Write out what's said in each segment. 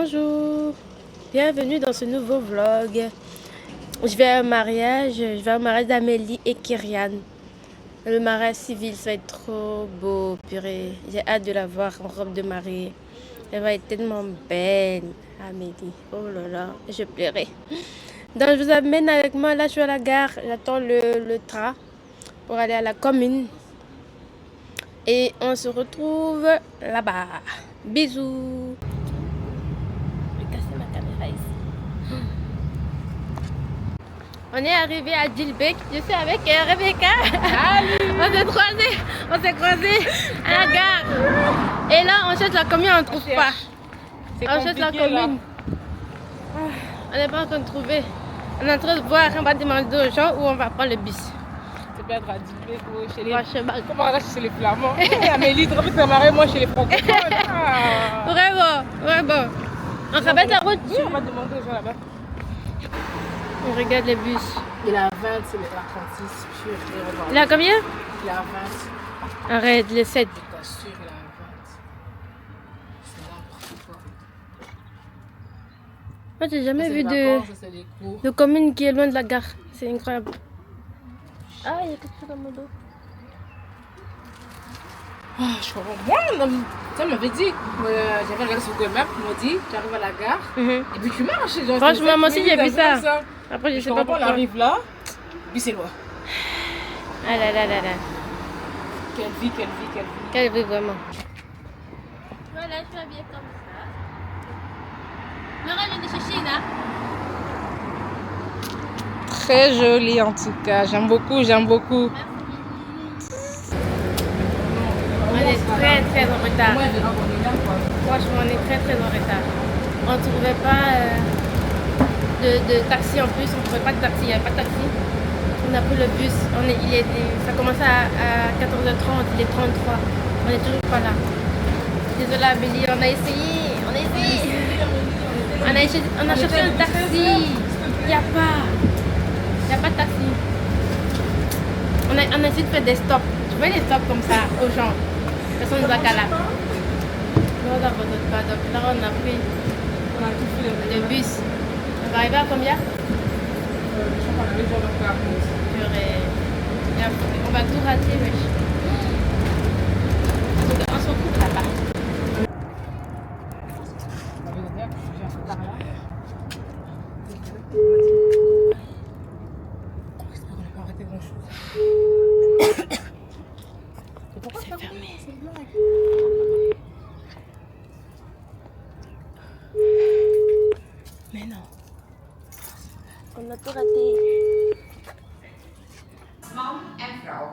Bonjour, bienvenue dans ce nouveau vlog. Je vais à un mariage, d'Amélie et Kyrian. Le mariage civil, ça va être trop beau, purée. J'ai hâte de la voir en robe de mariée. Elle va être tellement belle, Amélie. Oh là là, je plairai. Donc je vous amène avec moi, là je suis à la gare, j'attends le train pour aller à la commune. Et on se retrouve là-bas. Bisous. On est arrivé à Dilbeek. Je suis avec Rebecca. On s'est croisés à la gare. Et là, on cherche la commune, on ne trouve pas. On cherche la commune. On n'est pas en train de trouver. On est en train de voir, on va demander aux gens où on va prendre le bus. C'est bien à Dilbeek ou chez les... Comment on va chez les Flamands? Amélie, tu vas marier moi chez les francophones. Vraiment. On rappelle la route. Oui, on va demander aux gens là-bas. On regarde les bus. Il a 20, c'est le 36. Il a combien? Il a 20. Arrête, les 7. Je t'assure, il a 20. C'est n'importe quoi. Moi, j'ai jamais vu de de commune qui est loin de la gare. C'est incroyable. Ah, il y a quelque chose dans mon dos. Je comprends. Moi, ça m'avait dit. J'avais regardé sur Google Maps, ils m'ont dit, tu arrives à la gare, et puis tu marches. Genre, franchement, moi aussi, j'ai vu ça. Après, je sais pas pourquoi. On arrive là, puis c'est loin. Ah là là là là. Quelle vie. Quelle vie, vraiment. Voilà, je suis habillée comme ça. Laura vient de chercher là. Très joli en tout cas, j'aime beaucoup. On est très en retard. Franchement, on est très en retard. On ne trouvait pas de taxi en plus. On ne trouvait pas de taxi. Il n'y avait pas de taxi. On a pris le bus. Ça commençait à 14h30. Il est 33. On n'est toujours pas là. Désolée Amélie, on a essayé. On a cherché un taxi. Il n'y a pas de taxi. On a essayé de faire des stops. Tu vois les stops comme ça aux gens. Personne ne nous a qu'à là. Non, là, on a pris le bus. On va arriver à combien? Je crois qu'on avait déjà notre carte. On va tout rater, wesh. On se retrouve là-bas. C'est fermé. Mais non. On a tout raté. Man en vrouw.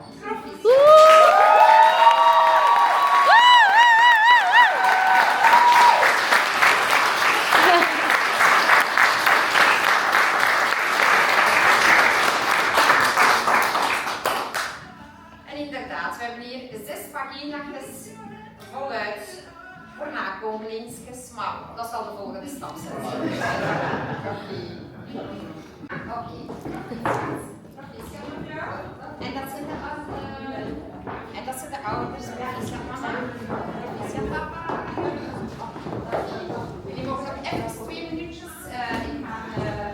En inderdaad, we hebben hier 6 pagina's voluit voor nakomelingskes, maar dat zal de volgende stap zijn. Oké. En dat zijn de ouders. Proficiat mama. Proficiat papa. Jullie mogen nog even 2 minuutjes in gaan duren.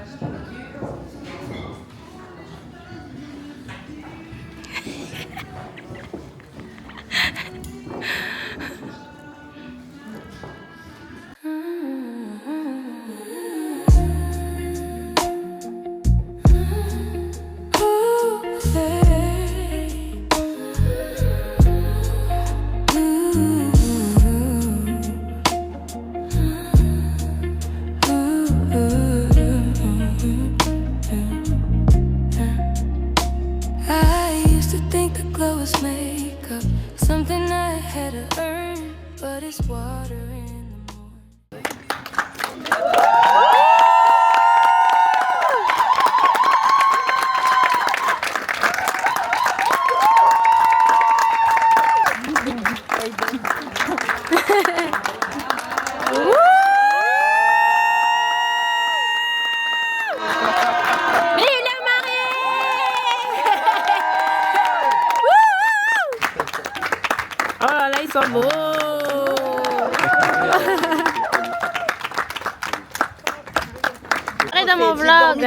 dans mon vlog.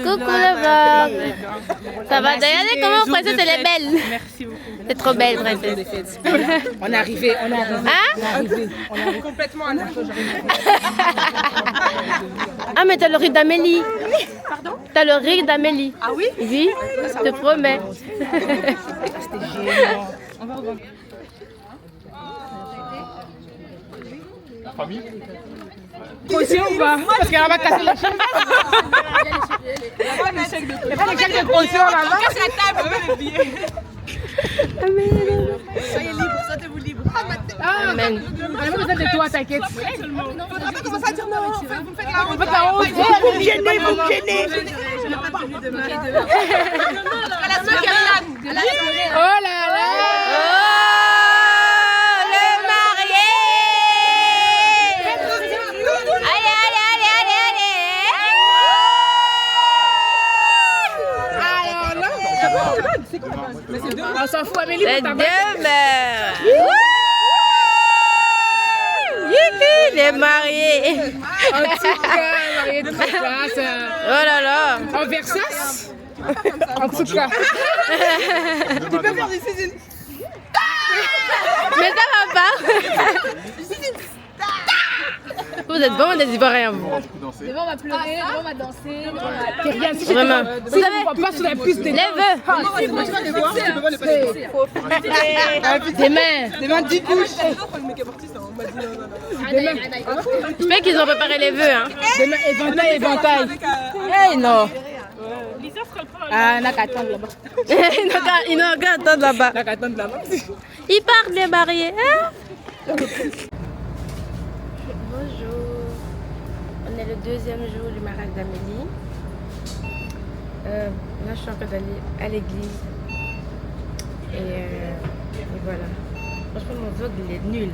Coucou le vlog. Ça va? Regardez comment princesse elle est belle. Merci beaucoup. C'est trop belle, princesse. On est arrivé, on est arrivé. Hein? On est arrivé complètement à l'âge. Ah, mais t'as le rire d'Amélie. Pardon? T'as le rire d'Amélie. Ah oui? Oui, je te promets. C'était génial. On va revoir. La famille? Caution ou pas? Parce qu'elle va casser le chèque. Il n'y a pas de chèque de caution là-bas. On casse la table. Les billets. Soyez libre, sentez-vous libre. Amen. On n'a pas besoin de toi, t'inquiète. On n'a pas commencé à dire non. Vous faites la honte. Vous faites la honte. Vous me gênez, vous me gênez. Je n'ai pas prévu demain. À la soirée, oh là là. Oh, le marié. Allez, allez, allez, allez, allez. On s'en fout, Amélie. C'est demain. Youpi, les mariés. En tout cas, mariée de classe. Oh là là. En Versace. En tout cas. Tu peux faire des saisons. Mais ça va pas. Vous êtes bons des Ivoiriens, vous. Devant on va pleurer, devant on va danser. Rien, si Vraiment. vous savez, pas sous la piste des Les vœux. Des mains. Des mains 10 couches. Je sais qu'ils ont préparé les vœux, hein. Des mains éventail, éventail. Hey, non. Ah, on n'a qu'à attendre là-bas. Ils n'ont qu'à attendre là-bas. On n'a qu'à attendre là-bas. Ils partent les mariés, hein. Bonjour. On est le deuxième jour du mariage d'Amélie. Là, je suis en train d'aller à l'église. Et voilà. Franchement, mon vlog, il est nul.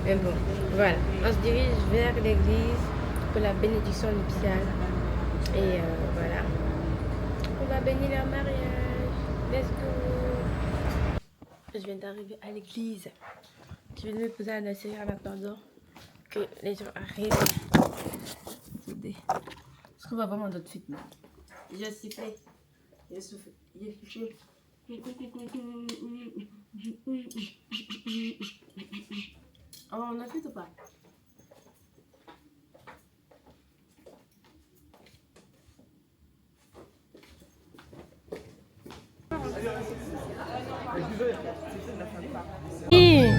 Mais bon, voilà. On se dirige vers l'église pour la bénédiction nuptiale. Et voilà. On va bénir leur mariage. Let's go. Je viens d'arriver à l'église. Je vais me poser à la série en attendant que les gens arrivent. Est-ce qu'on va vraiment d'autres suite là? Je suis prêt. Je souffle. Je suis Oh, on a fait ou pas?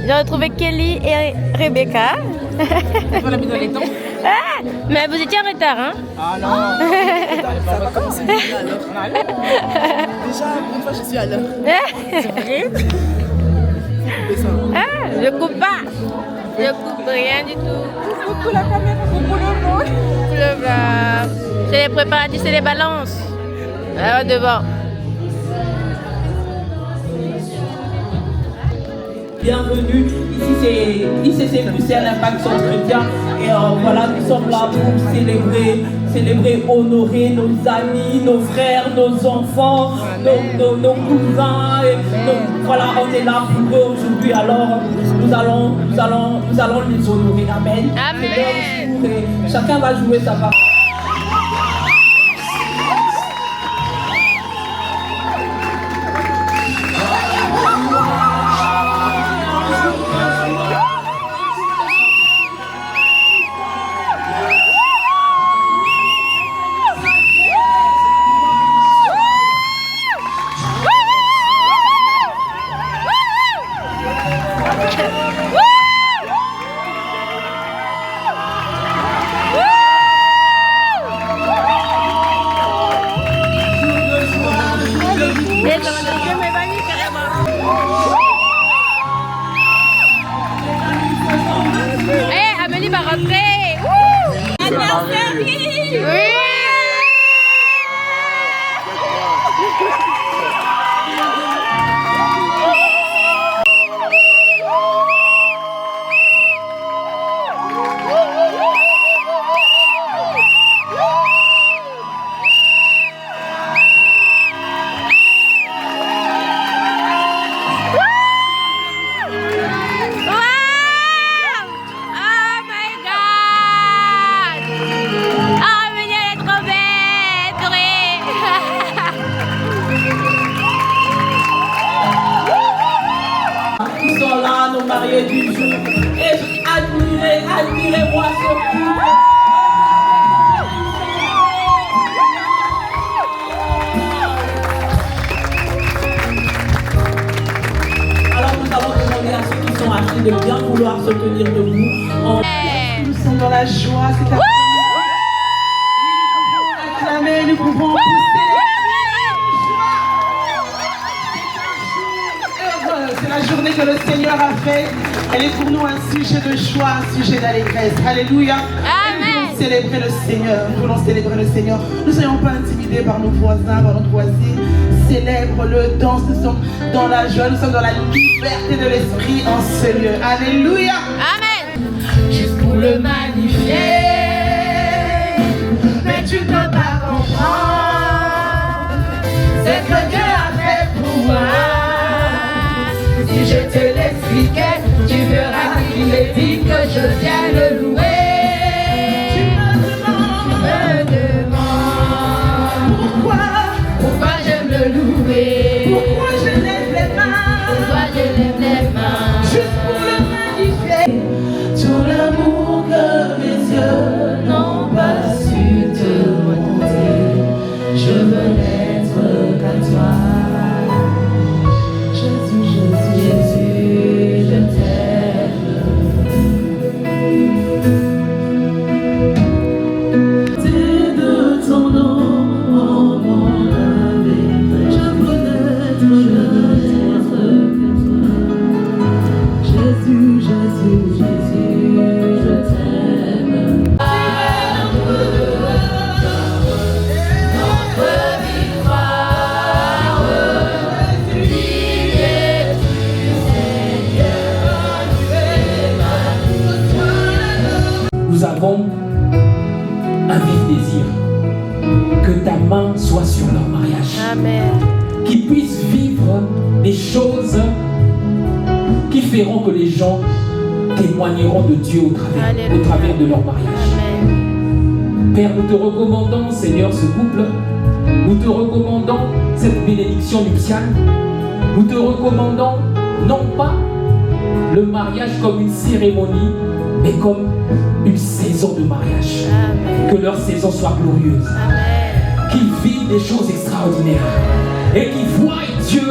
J'ai retrouvé Kelly et Rebecca. On l'a mis dans les temps. Ah, mais vous étiez en retard, hein? Ah non. Ça va commencer déjà à l'heure. Déjà, une fois je suis à l'heure. C'est vrai? Ah, je coupe pas. Je coupe rien du tout. Coucou la caméra, coucou le vent. Le vlog. C'est les préparatifs, c'est les balances. Alors devant. Bienvenue, ici c'est ICC Bruxelles Impact Centre Chrétien et voilà, nous sommes là pour célébrer, honorer nos amis, nos frères, nos enfants, nos cousins et voilà, on est là pour eux aujourd'hui, alors nous allons les honorer, amen. Amen. C'est leur jour et chacun va jouer sa part. Bénirez-moi ce couple. Alors nous allons demander à ceux qui sont assis de bien vouloir se tenir debout. Nous sommes dans la joie, c'est la acclamer, nous pouvons pousser. C'est la journée que le Seigneur a faite. Elle est pour nous un sujet de joie, un sujet d'allégresse. Alléluia. Amen. Nous voulons célébrer le Seigneur. Nous voulons célébrer le Seigneur. Nous ne soyons pas intimidés par nos voisins, par notre voisine. Célèbre-le, danse. Nous sommes dans la joie, nous sommes dans la liberté de l'esprit en ce lieu. Alléluia. Amen. Juste pour le magnifier, mais tu ne peux pas comprendre ce que Dieu a fait pour moi. Si je te l'expliquais, tu verras qu'il est dit que je viens le louer. Tu me demandes pourquoi j'aime le louer. Pourquoi je lève les mains. Pourquoi je lève les mains. Juste pour le magnifier. Tout l'amour que mes yeux n'ont pas su te montrer. Je veux n'être qu'à toi. Jésus, Jésus, Jésus, je t'aime. C'est de ton nom, oh mon âme, je veux n'être que toi. Jésus, Jésus, Jésus, je t'aime. Notre victoire, Nous avons un vif désir que ta main soit sur leur mariage. Amen. Qu'ils puissent vivre des choses qui feront que les gens témoigneront de Dieu au travers de leur mariage. Amen. Père, nous te recommandons, Seigneur, ce couple. Nous te recommandons cette bénédiction nuptiale. Nous te recommandons non pas le mariage comme une cérémonie, mais comme une saison de mariage. Amen. Que leur saison soit glorieuse. Amen. Qu'ils vivent des choses extraordinaires. Et qu'ils voient Dieu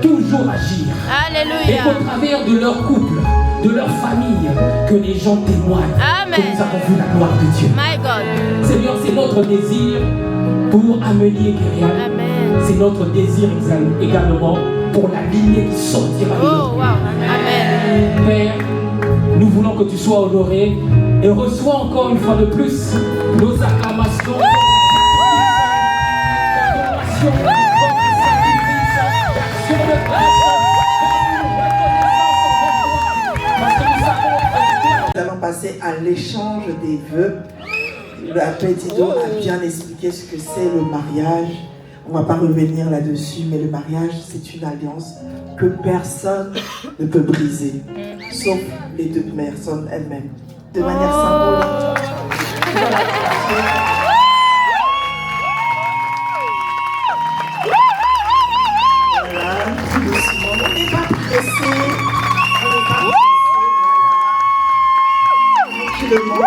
toujours agir. Et Alléluia. qu'au travers de leur couple, de leur famille, que les gens témoignent Amen. que nous avons vu la gloire de Dieu. My God. Seigneur, c'est notre désir pour Amélie et Kyrian. Amen. C'est notre désir également pour la lignée qui sortira de Oh, leur wow. Amen. Père, nous voulons que tu sois honoré et reçois encore une fois de plus nos acclamations. Nous allons passer à l'échange des vœux. La Pétido a bien expliqué ce que c'est le mariage. On ne va pas revenir là-dessus, mais le mariage, c'est une alliance que personne ne peut briser, sauf les deux personnes elles-mêmes. De manière symbolique. Voilà, tout doucement. On n'est pas pressé. On n'est pas pressé. Voilà. Tranquillement.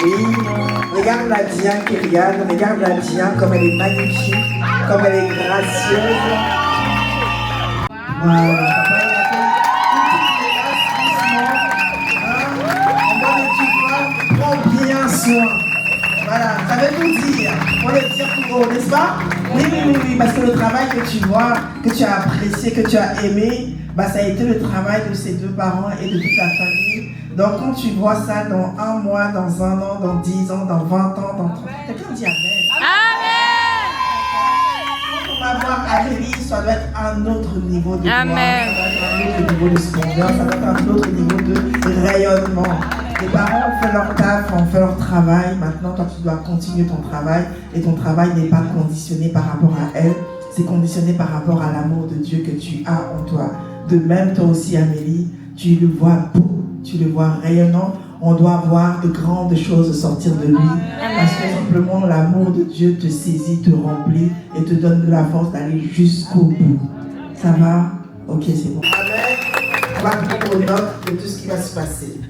Oui, regarde la Diane Kyrian, regarde la Diane comme elle est magnifique, comme elle est gracieuse. Voilà, papa il a fait une petite grâce doucement. En bonne et due forme, prends bien soin. Voilà, ça veut tout dire. On le dire tout haut, n'est-ce pas? Oui, parce que le travail que tu vois, que tu as apprécié, que tu as aimé, bah, ça a été le travail de ses deux parents et de toute la famille. Donc quand tu vois ça dans un mois, dans un an, dans 10 ans, dans 20 ans, dans 30 ans, quelqu'un dit Amen. Quand on va voir Amélie, ça doit être un autre niveau de gloire, ça doit être un autre niveau de splendeur, ça doit être un autre niveau de rayonnement. Les parents ont fait leur taf, ont fait leur travail. Maintenant, toi, tu dois continuer ton travail. Et ton travail n'est pas conditionné par rapport à elle. C'est conditionné par rapport à l'amour de Dieu que tu as en toi. De même, toi aussi, Amélie, tu le vois beau, tu le vois rayonnant. On doit voir de grandes choses sortir de lui. Parce que simplement, l'amour de Dieu te saisit, te remplit et te donne de la force d'aller jusqu'au bout. Ça va? Ok, c'est bon. Amen. On va prendre note de tout ce qui va se passer.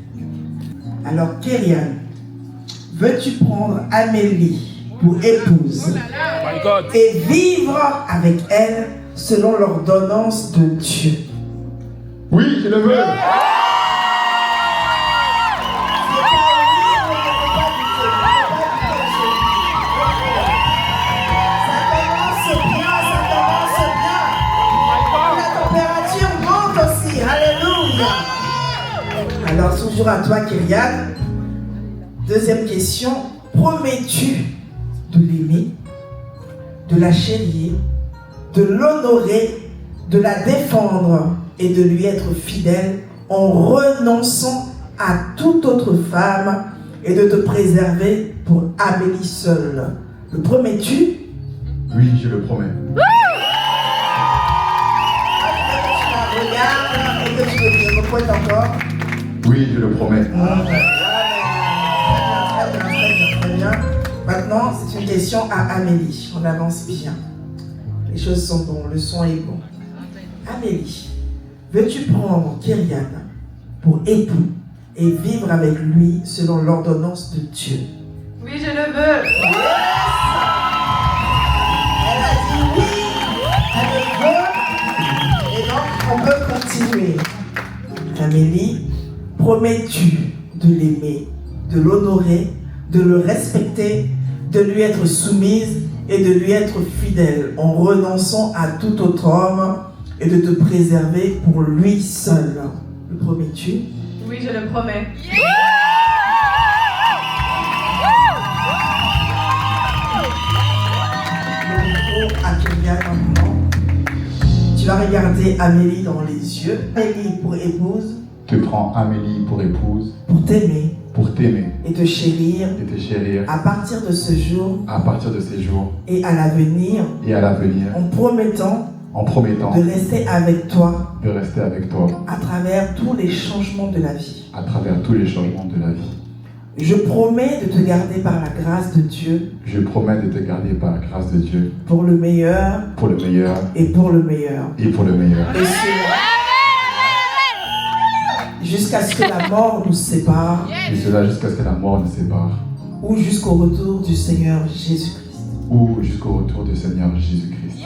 Alors, Kyrian, veux-tu prendre Amélie pour épouse et vivre avec elle selon l'ordonnance de Dieu? Oui, je le veux. Alors, toujours à toi, Kyrian. Deuxième question. Promets-tu de l'aimer, de la chérir, de l'honorer, de la défendre et de lui être fidèle en renonçant à toute autre femme et de te préserver pour Amélie seule? Le promets-tu? Oui, je le promets. Regarde, et que tu me repointes encore. Oui, je le promets. Très bien. Maintenant, c'est une question à Amélie. On avance bien. Les choses sont bonnes, le son est bon. Amélie, veux-tu prendre Kyrian pour époux et vivre avec lui selon l'ordonnance de Dieu? Oui, je le veux. Elle a dit oui, elle le veut. Et donc, on peut continuer. Amélie, promets-tu de l'aimer, de l'honorer, de le respecter, de lui être soumise et de lui être fidèle en renonçant à tout autre homme et de te préserver pour lui seul? Le promets-tu? Oui, je le promets. Le micro à Kyrian maintenant. Tu vas regarder Amélie dans les yeux. Amélie pour épouse. Tu prends Amélie pour épouse, Pour t'aimer pour t'aimer et te chérir et te chérir à partir de ce jour à partir de ces jours et à l'avenir, et à l'avenir, en promettant en promettant de rester avec toi de rester avec toi à travers tous les changements de la vie. à travers tous les changements de la vie. Je promets de te garder par la grâce de Dieu Je promets de te garder par la grâce de Dieu pour le meilleur pour le meilleur et pour le meilleur. et pour le meilleur. Et cela, jusqu'à ce que la mort nous sépare Et cela jusqu'à ce que la mort nous sépare ou jusqu'au retour du Seigneur Jésus-Christ. ou jusqu'au retour du Seigneur Jésus-Christ.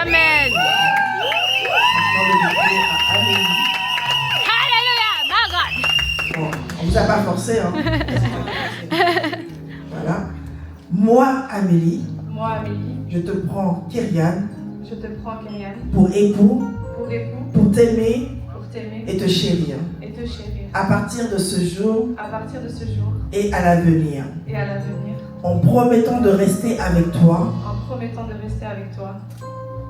Amen. Maintenant, le micro à Amélie. Bon, on ne vous a pas forcé, hein. Voilà. Moi, Amélie, Moi, Amélie, je te prends Kyrian je te prends, Kyrian, pour époux, pour époux, pour t'aimer pour t'aimer et te chérir et te chérir. à partir de ce jour À partir de ce jour et à l'avenir, et à l'avenir, en promettant de rester avec toi en promettant de rester avec toi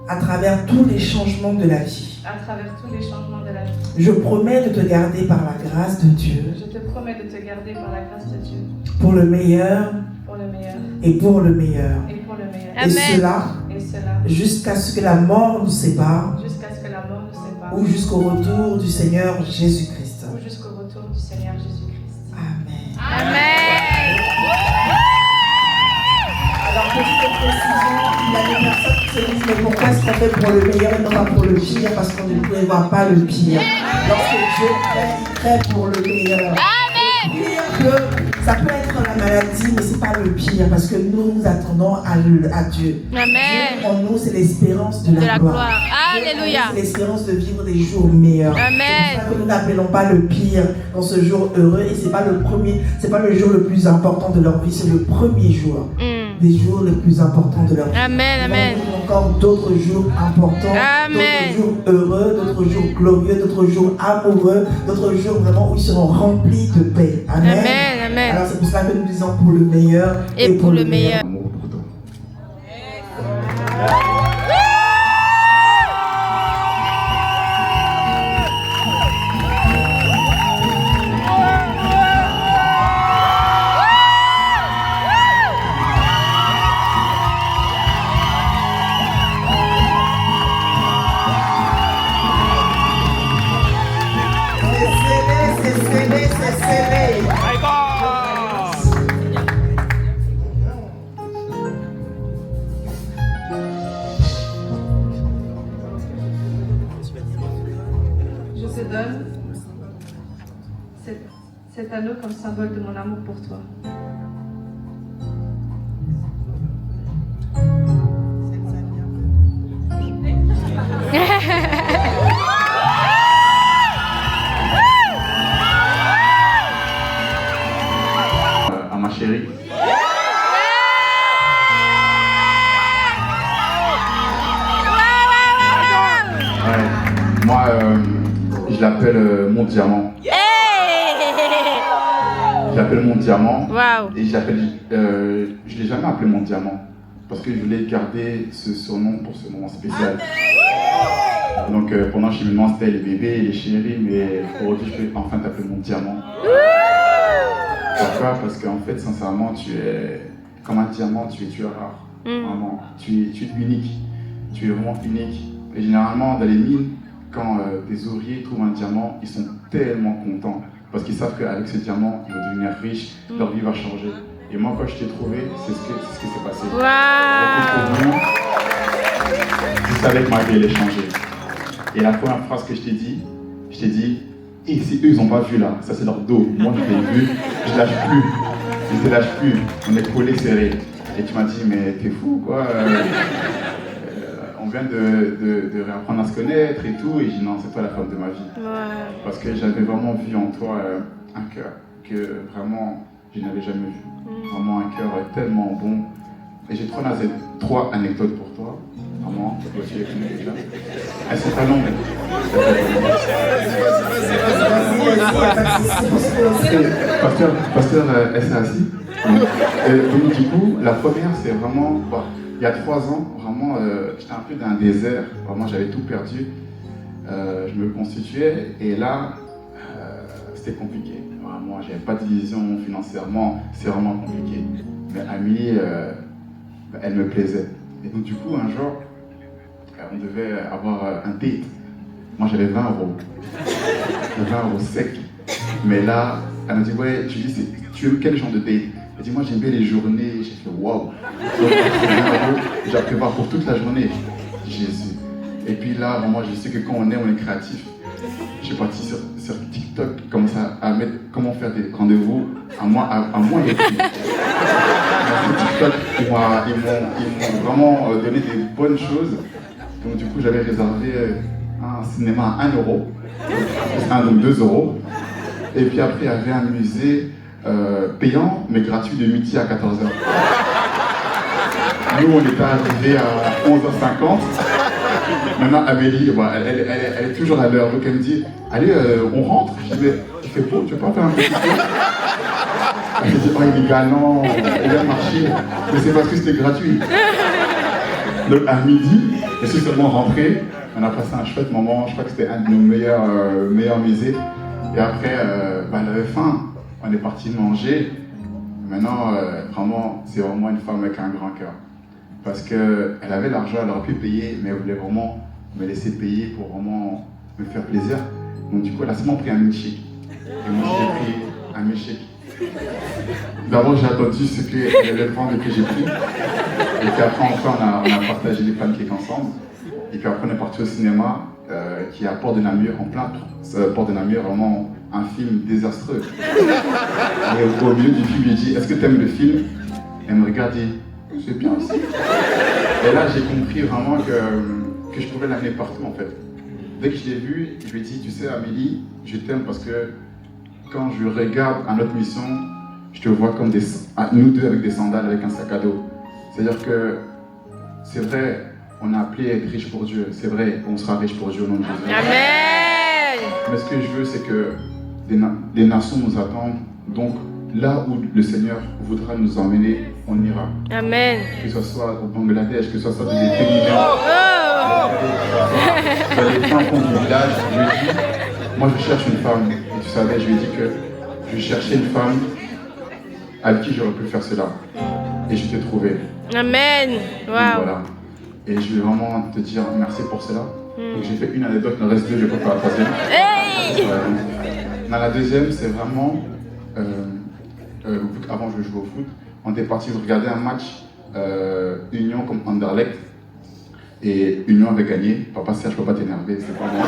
à travers tous les changements de la vie. à travers tous les changements de la vie. Je promets de te garder par la grâce de Dieu Je te promets de te garder par la grâce de Dieu pour le meilleur pour le meilleur et pour le meilleur. et pour le meilleur. Et cela Et cela jusqu'à ce que la mort nous sépare jusqu'à ce que la mort nous sépare ou jusqu'au retour du Seigneur Jésus-Christ. ou jusqu'au retour du Seigneur Jésus-Christ. Amen. Amen. Alors, petite précision, il y a des personnes qui se disent mais pourquoi est-ce qu'on fait pour le meilleur et non pas pour le pire? Parce qu'on ne prévoit pas le pire. Lorsque Dieu crée, il crée pour le meilleur. Le pire, ça peut être la maladie, mais c'est pas le pire parce que nous attendons à Dieu. Amen. Dieu en nous, c'est l'espérance de la gloire. Alléluia. C'est l'espérance de vivre des jours meilleurs. Amen. C'est pour ça que nous n'appelons pas le pire dans ce jour heureux et c'est pas le premier, c'est pas le jour le plus important de leur vie, c'est le premier jour. Des jours les plus importants de leur vie. Amen, amen. Nous avons encore d'autres jours importants, Amen. d'autres jours heureux, d'autres jours glorieux, d'autres jours amoureux, d'autres jours vraiment où ils seront remplis de paix. Amen. Amen, amen. Alors c'est pour ça que nous disons pour le meilleur Et pour le meilleur. Amour pour toi. C'est scellé, c'est scellé. cet anneau comme symbole de mon amour pour toi. À ma chérie. Ouais. Moi, je l'appelle mon diamant. Je l'appelle mon diamant. Wow. Et je l'ai jamais appelé mon diamant. Parce que je voulais garder ce surnom pour ce moment spécial. Donc pendant le cheminement, c'était les bébés, les chéris, mais aujourd'hui, je peux enfin t'appeler mon diamant. Pourquoi? Parce qu'en fait, sincèrement, tu es comme un diamant, tu es rare. Vraiment, tu es unique. Tu es vraiment unique. Et généralement, dans les mines, quand des ouvriers trouvent un diamant, ils sont tellement contents. Parce qu'ils savent qu'avec ce diamant, ils vont devenir riches, leur vie va changer. Et moi, quand je t'ai trouvé, c'est ce qui s'est passé. Wow. Je savais que ma vie allait changer. Et la première phrase que je t'ai dit, et si eux ils n'ont pas vu là, ça c'est leur dos. Moi je l'ai vu, je lâche plus. Je te lâche plus. On est collés serrés. Et tu m'as dit, mais t'es fou quoi. On vient de réapprendre à se connaître et tout. Et j'ai dit non, c'est toi la femme de ma vie. Wow. Parce que j'avais vraiment vu en toi un cœur que vraiment je n'avais jamais vu. Vraiment un cœur tellement bon. Et j'ai trois anecdotes pour toi. Vraiment, aussi avec une déjà. Elles sont pas longues. Pasteur, elle s'est assise. Donc du coup, la première, c'est vraiment, il y a 3 ans, vraiment, j'étais un peu dans un désert. Vraiment, j'avais tout perdu. Je me constituais et là, c'était compliqué. Vraiment, j'avais pas de vision financièrement, c'est vraiment compliqué. Mais Amélie, elle me plaisait. Et donc du coup, un jour, on devait avoir un date. Moi, j'avais 20 €. 20 € sec. Mais là, elle m'a dit, ouais, tu aimes quel genre de date? Elle dit, moi, j'aime bien les journées. J'ai fait, waouh. J'ai à prévoir pour toute la journée. Jésus. Et puis là, vraiment, je sais que quand on est créatif. J'ai parti sur TikTok, commencé à mettre comment faire des rendez-vous à moi et puis. TikTok, ils m'ont vraiment donné des bonnes choses. Donc du coup, j'avais réservé un cinéma à 1 €, donc 2 €. Et puis après, il y avait un musée payant, mais gratuit de midi à 14h. Nous, on était arrivés à 11h50. Maintenant, Amélie, elle est toujours à l'heure. Donc elle me dit, allez, on rentre. Je dis, mais il fait beau, tu veux pas faire un petit peu? Elle me dit, oh, il est galant, il a marché. Mais c'est parce que c'était gratuit. Donc à midi, je suis seulement rentré. On a passé un chouette moment. Je crois que c'était un de nos meilleurs musées. Et après, elle avait faim. On est parti manger. Maintenant, vraiment, c'est vraiment une femme avec un grand cœur. Parce qu'elle avait l'argent, elle aurait pu payer, mais elle voulait vraiment me laisser payer pour vraiment me faire plaisir. Donc du coup, elle a seulement pris un milkshake. Et moi, j'ai pris un milkshake. D'abord, j'ai attendu ce qu'elle allait prendre et que j'ai pris. Et puis après, enfin, on a partagé les pancakes ensemble. Et puis après, on est parti au cinéma, qui est à Port de Namur, en plein Port de Namur, vraiment un film désastreux. Et au milieu du film, j'ai dit, est-ce que tu aimes le film? Elle me regarde et dit, c'est bien aussi. Et là, j'ai compris vraiment que je pouvais l'amener partout en fait. Dès que je l'ai vu, je lui ai dit, tu sais Amélie, je t'aime parce que quand je regarde à notre mission, je te vois comme nous deux avec des sandales, avec un sac à dos. C'est-à-dire que c'est vrai, on a appelé à être riche pour Dieu. C'est vrai, on sera riche pour Dieu au nom de Jésus. Amen. Mais ce que je veux, c'est que des nations nous attendent. Donc, là où le Seigneur voudra nous emmener, on ira. Amen. Que ce soit au Bangladesh, que ce soit dans des pays dans les fins fonds du village, je lui ai dit, moi je cherche une femme. Et tu savais, je lui ai dit que je cherchais une femme avec qui j'aurais pu faire cela. Et je t'ai trouvé. Amen. Wow. Donc, voilà. Et je vais vraiment te dire merci pour cela. Donc j'ai fait une anecdote, le reste 2, je ne vais pas faire la troisième. Hey. Dans la deuxième, c'est vraiment... avant je jouais au foot, on était parti regarder un match Union comme Anderlecht et Union avait gagné. Papa Serge, je ne peux pas t'énerver, c'est pas moi.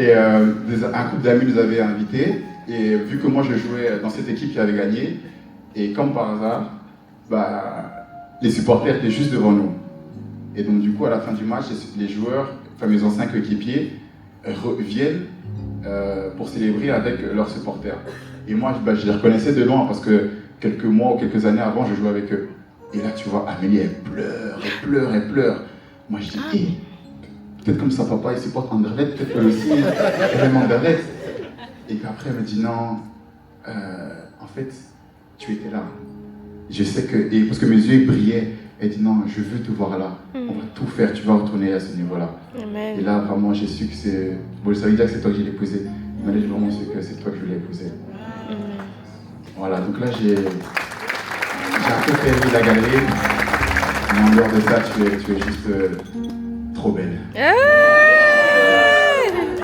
Et un couple d'amis nous avait invités. Et vu que moi je jouais dans cette équipe qui avait gagné, et comme par hasard, les supporters étaient juste devant nous. Et donc du coup, à la fin du match, les joueurs, enfin mes anciens coéquipiers, viennent pour célébrer avec leurs supporters. Et moi, je les reconnaissais de loin parce que quelques mois ou quelques années avant, je jouais avec eux. Et là, tu vois, Amélie, elle pleure, elle pleure, elle pleure. Moi, je dis, peut-être comme ça, papa, il supporte Anderlecht, peut-être qu'elle aussi, elle aime Anderlecht. Et puis après, elle me dit, non, en fait, tu étais là. Je sais que, et parce que mes yeux brillaient, elle dit, non, je veux te voir là. On va tout faire, tu vas retourner à ce niveau-là. Amen. Et là, vraiment, j'ai su que c'est... Bon, ça veut dire que c'est toi que j'ai épousé. Mais là, j'ai vraiment su que c'est toi que je voulais épouser. Voilà, donc là, j'ai un peu fait la galerie. Mais en dehors de ça, tu es juste trop belle.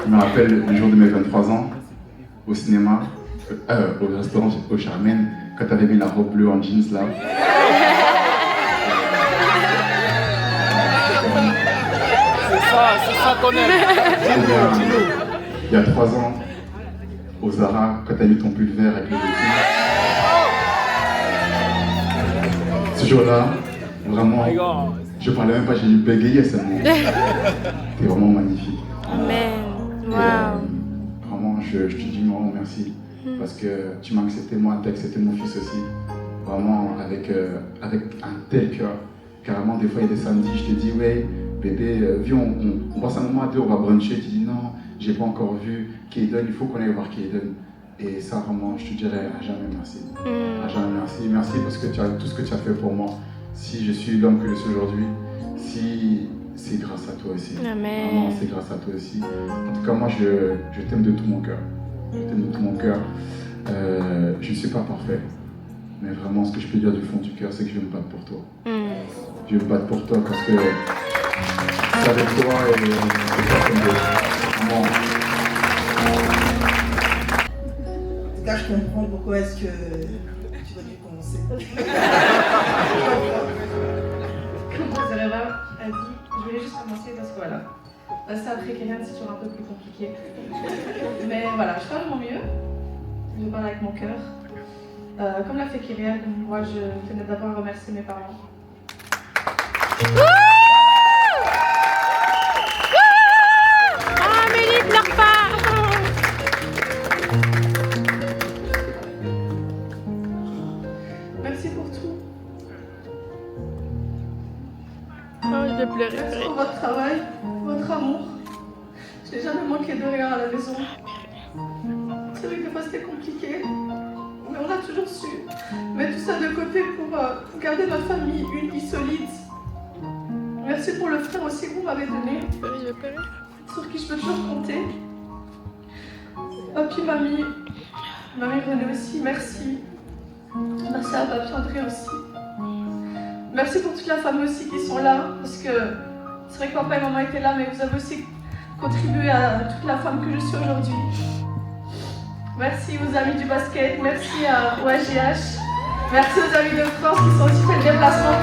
Je me rappelle le jour de mes 23 ans, au cinéma, au restaurant au Charmaine, quand tu avais mis la robe bleue en jeans là. C'est ça qu'on aime. Il y a 3 ans, au Zara, quand tu as mis ton pull vert avec le véhicule. Ce jour-là, vraiment, je parlais même pas, j'ai eu bégayé seulement. T'es vraiment magnifique. Amen. Wow. Vraiment, je te dis vraiment merci. Parce que tu m'as accepté moi, tu as accepté mon fils aussi. Vraiment, avec un tel cœur. Carrément, des fois, il y a des samedis, je te dis, ouais, bébé, viens, on passe un moment à deux, on va bruncher. Tu dis, non, j'ai pas encore vu Kayden, il faut qu'on aille voir Kayden. Et ça, vraiment, je te dirais à jamais merci. À jamais merci. Merci parce que tu as tout ce que tu as fait pour moi. Si je suis l'homme que je suis aujourd'hui, si c'est grâce à toi aussi. Amen. Vraiment, c'est grâce à toi aussi. En tout cas, moi, je t'aime de tout mon cœur. Je t'aime de tout mon cœur. Je ne suis pas parfait. Mais vraiment, ce que je peux dire du fond du cœur, c'est que je vais me battre pour toi. Je vais me battre pour toi parce que c'est avec toi et personne d'autre. Vraiment. En tout cas, je comprends pourquoi est-ce que tu dois dû commencer. Comme Zareva a dit, je voulais juste commencer parce que voilà, passer après Kyrian, c'est toujours un peu plus compliqué. Mais voilà, je fais de mon mieux. Je parle avec mon cœur. Comme l'a fait Kyrian, moi je tenais d'abord à remercier mes parents. Amélie, pleure pas. Merci pour tout. Je vais pleurer. Merci pour votre travail, votre amour. Je n'ai jamais manqué de rien à la maison. C'est vrai que des fois c'était compliqué, mais on a toujours su mettre tout ça de côté pour garder notre famille unie, solide. Merci pour le frère aussi que vous m'avez donné, sur qui je peux toujours compter. Papi, mamie René aussi, merci. Merci à papi André aussi. Merci pour toute la famille aussi qui sont là, parce que c'est vrai que papa et maman étaient là, mais vous avez aussi contribué à toute la femme que je suis aujourd'hui. Merci aux amis du basket, merci au AGH, merci aux amis de France qui sont aussi fait le déplacement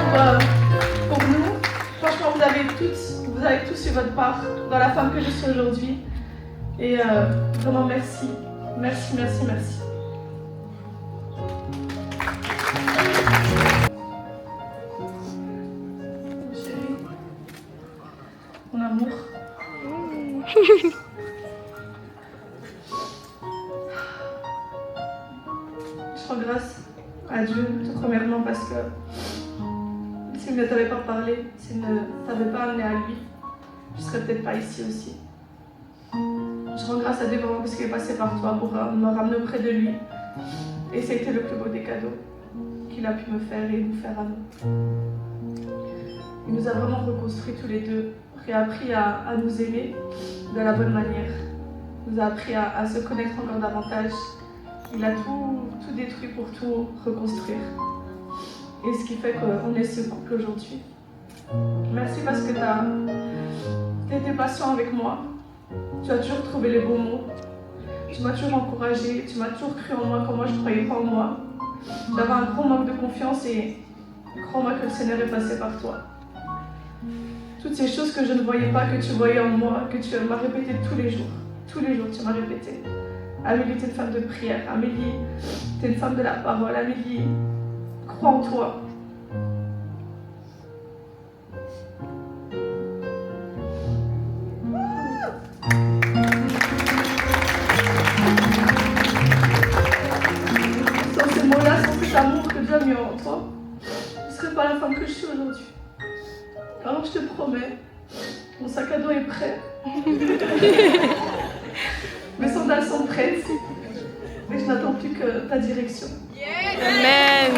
pour nous. Franchement, vous avez tous eu votre part dans la femme que je suis aujourd'hui. Et vraiment merci. Merci, merci, merci. Chérie, mon amour. Je rends grâce à Dieu, tout premièrement parce que s'il ne t'avait pas parlé, s'il ne t'avait pas amené à lui, je ne serais peut-être pas ici aussi. Je rends grâce à Dieu vraiment parce qu'il est passé par toi pour me ramener auprès de lui. Et ça a été le plus beau des cadeaux qu'il a pu me faire et nous faire à nous. Il nous a vraiment reconstruits tous les deux, réappris à nous aimer de la bonne manière. Il nous a appris à se connaître encore davantage. Il a tout détruit pour tout reconstruire. Et ce qui fait qu'on est ce couple aujourd'hui. Merci parce que tu as été patient avec moi. Tu as toujours trouvé les bons mots. Tu m'as toujours encouragée. Tu m'as toujours cru en moi quand moi je ne croyais pas en moi. J'avais un gros manque de confiance et crois-moi que le Seigneur est passé par toi. Toutes ces choses que je ne voyais pas, que tu voyais en moi, que tu m'as répétées tous les jours. Tous les jours, tu m'as répété. Amélie, t'es une femme de prière. Amélie, t'es une femme de la parole. Amélie, crois en toi. Sans ces mots-là, sans cet amour que Dieu a mis en toi, je ne serais pas la femme que je suis aujourd'hui. Alors je te promets, mon sac à dos est prêt. Mes sandales sont prêtes. Et je n'attends plus que ta direction. Amen.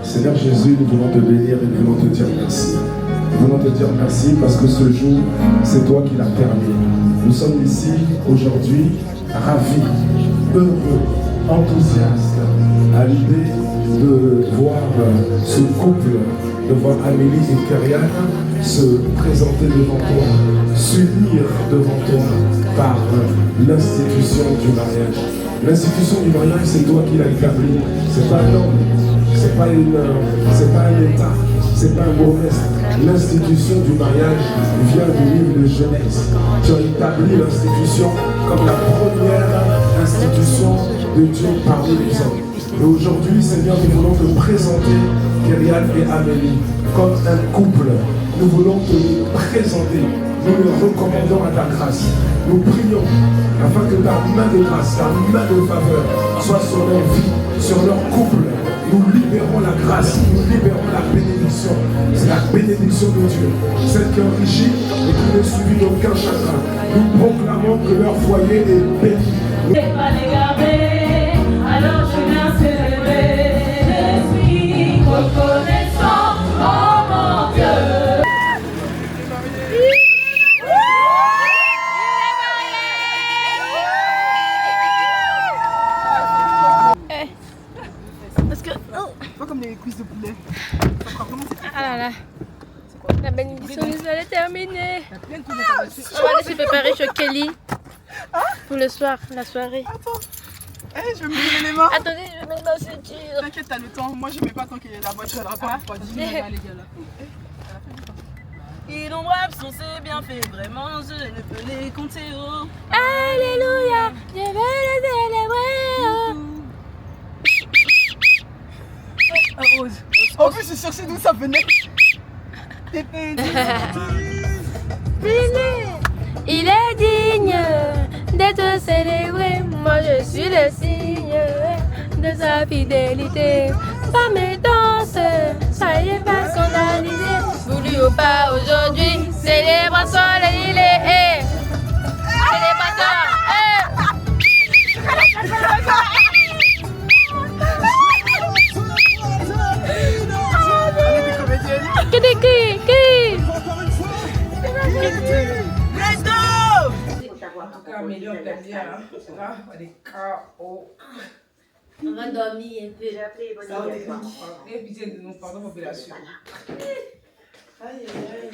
Seigneur Jésus, nous voulons te bénir et nous voulons te dire merci. Nous voulons te dire merci parce que ce jour, c'est toi qui l'as permis. Nous sommes ici aujourd'hui ravis, heureux, enthousiastes à l'idée de voir ce couple, de voir Amélie et Kyrian se présenter devant toi, s'unir devant toi par l'institution du mariage. L'institution du mariage, c'est toi qui l'as établi. C'est pas un homme, c'est pas un état, c'est pas un bourgmestre. L'institution du mariage vient du livre de Genèse. Tu as établi l'institution comme la première institution de Dieu parmi les hommes. Et aujourd'hui, Seigneur, nous voulons te présenter Kyrian et Amélie comme un couple. Nous voulons te les présenter. Nous les recommandons à ta grâce. Nous prions afin que ta main de grâce, ta main de faveur soit sur leur vie, sur leur couple. Nous libérons la grâce, nous libérons la bénédiction. C'est la bénédiction de Dieu, celle qui enrichit et qui n'est suivie d'aucun chagrin. Nous proclamons que leur foyer est béni. Pas les garder, alors je viens célébrer. Je suis reconnaissant, oh mon Dieu. Parce que... Oh. Pas comme les cuisses de poulet. Ah là là. La bénédiction nous allait terminer. Il y a plein de trucs On va laisser préparer chez Kelly pour le soir, la soirée. Attends. Je vais me brûler les mains. Attendez, je vais mettre ma ceinture. T'inquiète, t'as le temps. Moi, je mets pas tant que la voiture ne pas pour 10 minutes. Les gars là. Innombrables sont ses bienfaits, vraiment je ne peux les compter. Oh. Alléluia, je vais le célébrer. Rose. En plus, je cherchais d'où ça venait. Il est digne d'être célébré. Moi je suis le signe de sa fidélité. Par mes danses, soyez pas scandalisés. Voulu ou pas aujourd'hui, célébration les îles. Célébration. Amélie, on t'a dit, là, on est KO. On va dormir un peu. Ça, on est pitié de nous, pardon, population. Aïe, aïe, aïe.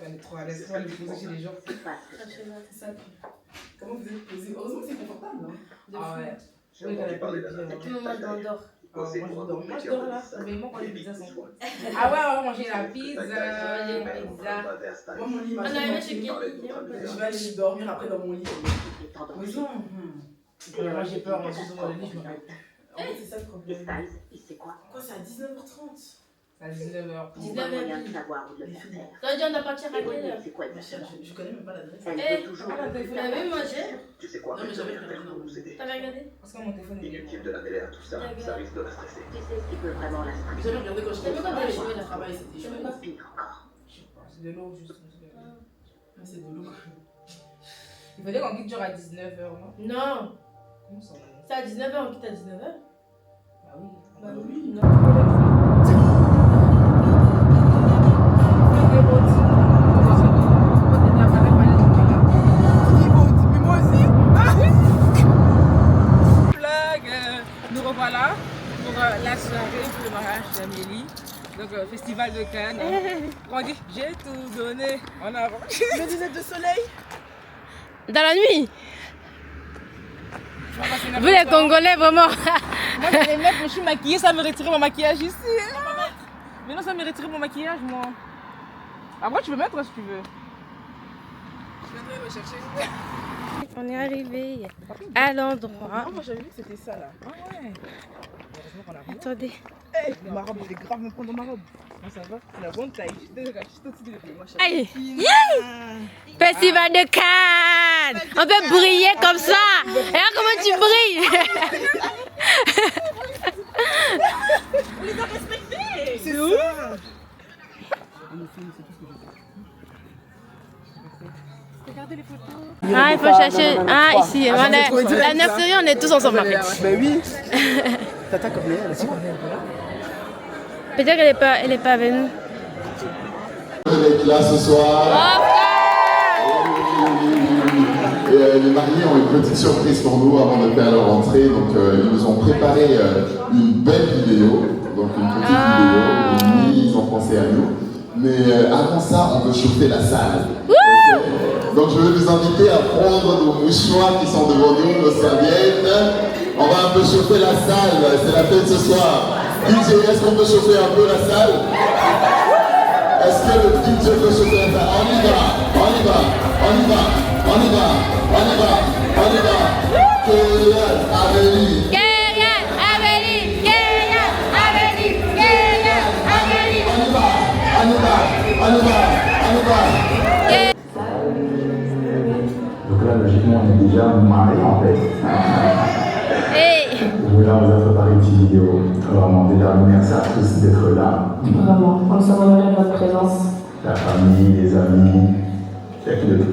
On est trop à l'aise, on va les poser chez les gens. C'est ça. Comment vous êtes posé? Heureusement que c'est confortable, non? Ah ouais. Je vais regarder pas les pieds. À tout moment, je m'endors. Moi, je dors là. Mais moi, quand les pizzas sont bonnes. Ah ouais, on va manger la pizza. Moi, mon lit, On est arrivé chez Kelly. je vais aller dormir après dans mon lit. Maison. Moi, j'ai peur, je suis dans le lit, je me répète. En fait, c'est ça le problème. Quoi, c'est à 19h30? C'est à 19h. 19h. Ça veut dire on doit partir à quelle heure? Je connais même pas l'adresse. Vous l'avez mangé? Tu sais quoi? Non, mais j'avais regardé dans mon CD. T'avais regardé? Parce que mon téléphone est Inutile de la mêler à tout ça, ça risque de la stresser. Tu sais ce qui peut vraiment la stresser. J'avais regardé quand j'étais au T'avais travail. joué, là? Au travail, c'était chouette. Pire encore. Je sais pas, c'est de l'eau juste. C'est de l'eau. Il fallait qu'on quitte genre à 19h, non? Non. Comment ça? C'est à 19h, on quitte à 19h? Bah oui. Bah oui, non. Nous revoilà pour la soirée, pour le mariage d'Amélie. Donc, festival de Cannes. On dit, j'ai tout donné en avant. Le lunettes de soleil. Dans la nuit? Vous les Congolais, vraiment. Moi, je vais mettre, je suis maquillée, ça me retirer mon maquillage ici. Mais non, ça me retirer mon maquillage, moi. Après, tu peux mettre si tu veux. On est arrivé à l'endroit. Moi j'avais vu que c'était ça là. Ah ouais. Attendez. Hey, ma robe, je vais grave me prendre ma robe. Moi ça va, c'est la bonne taille. Je suis au-dessus de moi. Aïe. Festival de Cannes. On peut briller comme ça. Regarde comment tu brilles. On les a respectés. C'est ouf. Regardez les photos. Ah, il faut chercher. Ah, ici. La 9 série, on est tous ensemble en fait. Ben oui. Tata comme elle aussi. Peut-être qu'elle n'est pas venue. Elle est là ce soir. Et les mariés ont une petite surprise pour nous avant de faire leur entrée. Donc ils nous ont préparé une belle vidéo. Donc une petite vidéo. Et ils ont pensé à nous. Mais avant ça, on veut chauffer la salle. Okay. Donc je vais vous inviter à prendre nos mouchoirs qui sont devant nous, nos serviettes. On va un peu chauffer la salle. C'est la fête ce soir. DJ, est-ce qu'on peut chauffer un peu la salle? Est-ce que le DJ peut chauffer la salle? On y va, on y va, on y va, on y va, on y va, on y va. Kylian, Amélie. Kylian, Amélie, Kylian, Amélie, Kylian, Amélie. On y va, on y va, on y va, on y va. Donc là, logiquement, on est déjà mariés en fait. Là, on vous a préparé une petite vidéo. Vraiment, déjà, merci à tous d'être là. Vraiment, on se remercie de votre présence. La famille, les amis, chacun de vous.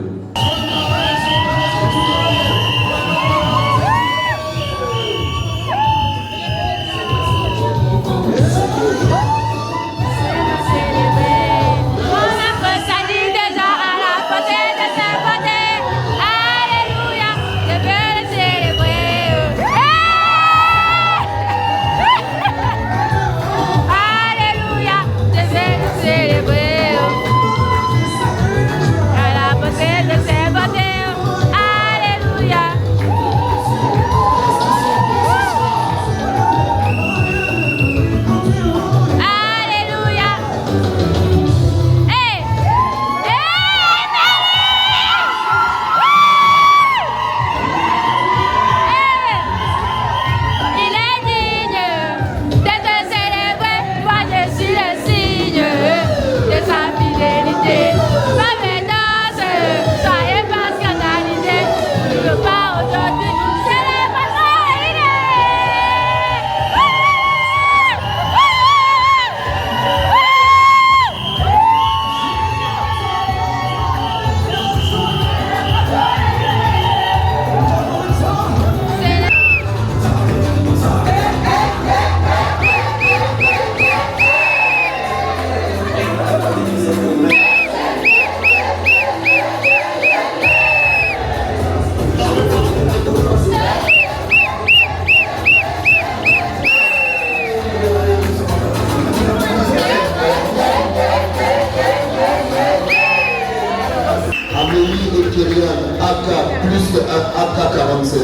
AK47.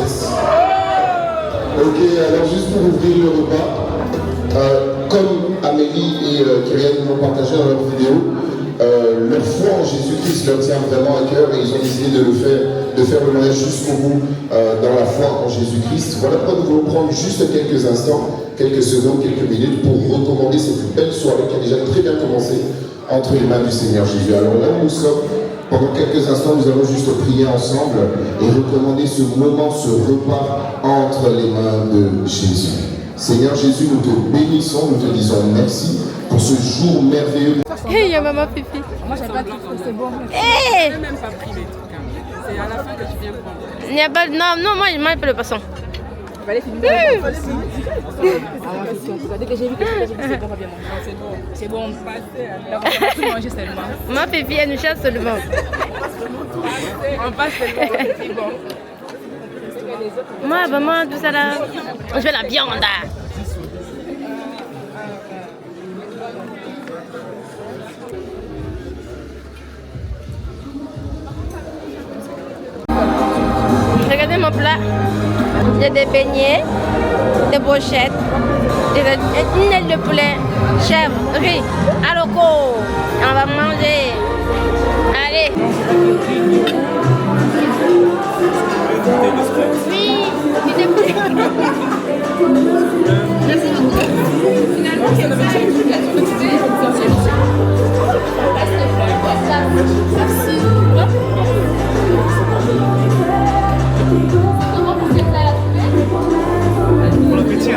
Ok, alors juste pour ouvrir le repas, comme Amélie et Kylian l'ont partagé dans leur vidéo, leur foi en Jésus-Christ leur tient vraiment à cœur et ils ont décidé de faire le mariage jusqu'au bout dans la foi en Jésus-Christ. Voilà pourquoi nous voulons prendre juste quelques instants, quelques secondes, quelques minutes pour recommander cette belle soirée qui a déjà très bien commencé entre les mains du Seigneur Jésus. Alors là où nous sommes, pendant quelques instants, nous allons juste prier ensemble et recommander ce moment, ce repas entre les mains de Jésus. Seigneur Jésus, nous te bénissons, nous te disons merci pour ce jour merveilleux. Hey, il y a maman Pipi. Moi, j'avais pas de truc, c'est bon. Hey! Je n'ai même pas pris les trucs. C'est à la fin que tu viens prendre. Il n'y a pas... Non, moi, je mange pas le poisson. Dès que j'ai vu que c'est pas bien mangé. C'est bon, on passe. On peut manger seulement. Ma Pipi, elle nous chasse seulement. On passe seulement, c'est bon. Moi, vraiment, tout ça là, je veux la viande. Regardez mon plat. Il y a des beignets, des brochettes, une aile de poulet, chèvre, riz, à loco. On va manger. Allez. Merci beaucoup. Finalement, c'est un petit truc à tout côté. Merci. Comment vous faites ça à la poubelle? Bon appétit.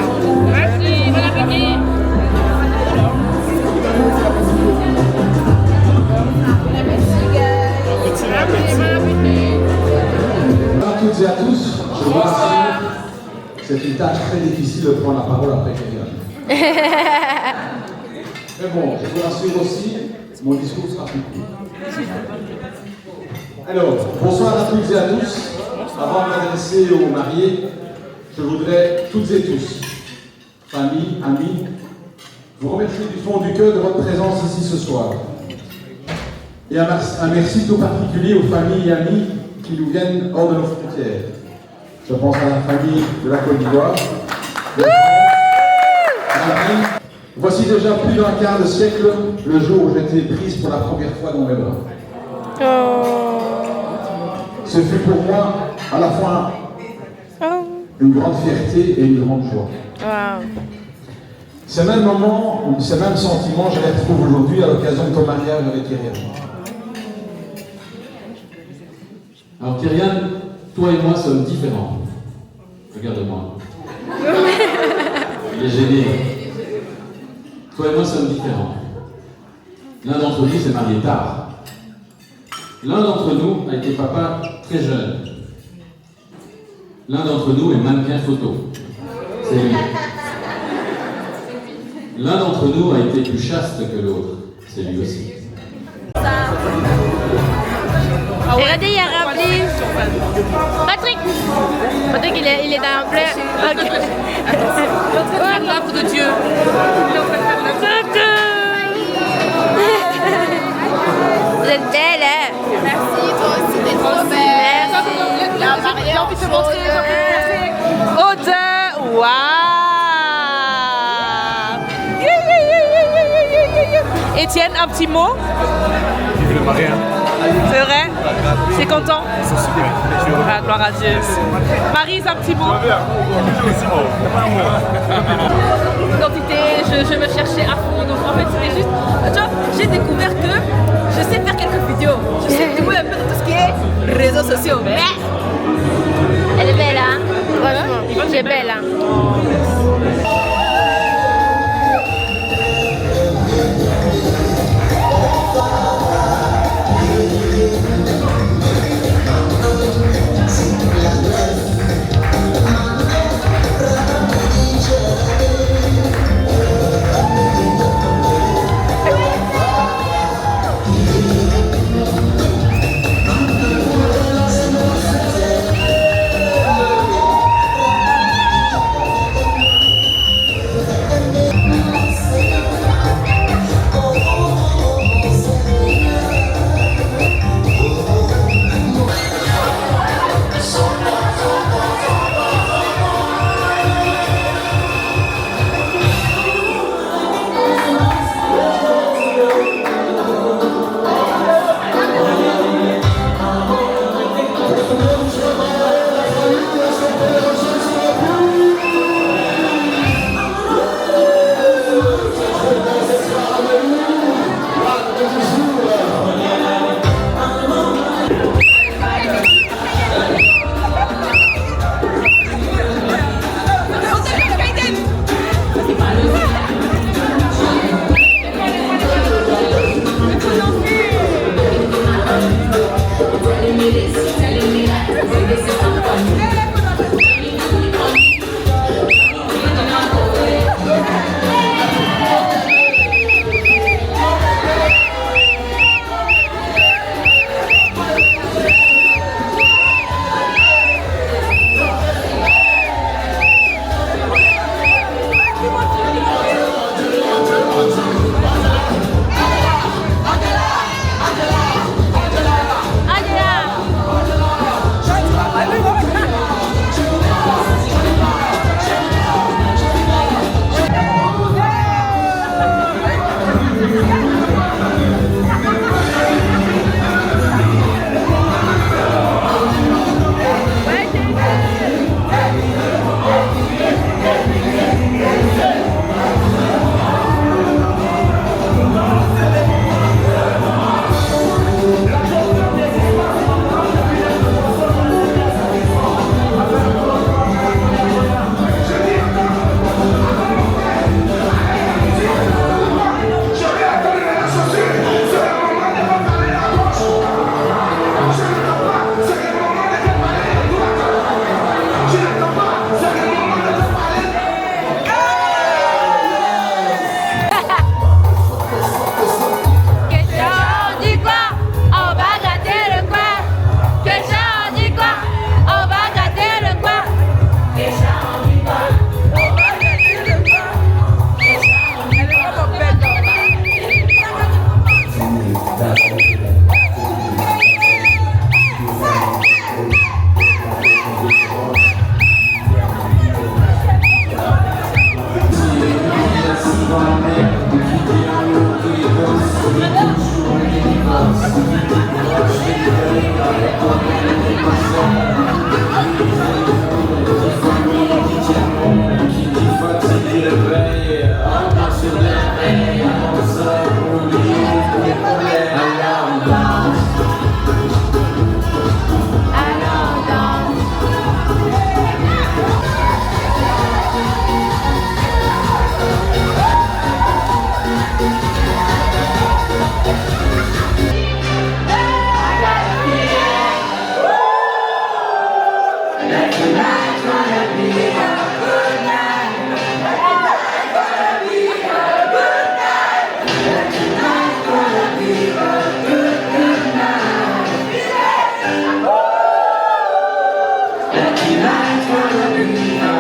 Merci, bon appétit. Bonjour à toutes et à tous. Je vois que c'est une tâche très difficile de prendre la parole après quelqu'un. Mais bon, je vous rassure aussi, mon discours sera plus court. Alors, bonsoir à toutes et à tous. Avant de m'adresser aux mariés, je voudrais toutes et tous, famille, amis, vous remercier du fond du cœur de votre présence ici ce soir. Et un merci tout particulier aux familles et amis qui nous viennent hors de nos frontières. Je pense à la famille de la Côte d'Ivoire. Voici déjà plus d'un quart de siècle le jour où j'étais prise pour la première fois dans mes bras. Ce fut pour moi à la fois une grande fierté et une grande joie. Ces mêmes moments, ces mêmes sentiments, je les retrouve aujourd'hui à l'occasion de ton mariage avec Kyrian. Alors Kyrian, toi et moi sommes différents. Regarde-moi. Il est gêné. Toi et moi sommes différents. L'un d'entre nous s'est marié tard. L'un d'entre nous a été papa très jeune. L'un d'entre nous est mannequin photo. C'est lui. L'un d'entre nous a été plus chaste que l'autre. C'est lui aussi. Regardez, il y a rempli. Patrick! Patrick, il est dans plein. Ok. L'œuvre de Dieu. Vous êtes belle, hein? Merci, toi aussi, t'es trop belle. Merci. La mariée, J'ai envie de te montrer. Odeur! Waouh! Étienne, un petit mot? Vive le mari, hein. C'est vrai? C'est content? C'est super. Ah, gloire à Dieu. Maryse, un petit mot? Identité, je me cherchais à fond, donc en fait c'était juste, tu vois, j'ai découvert que je sais faire quelques vidéos, je sais jouer un peu de tout ce qui est réseaux sociaux. Mais elle est belle, hein? Franchement, elle est belle, hein? Tonight's gonna be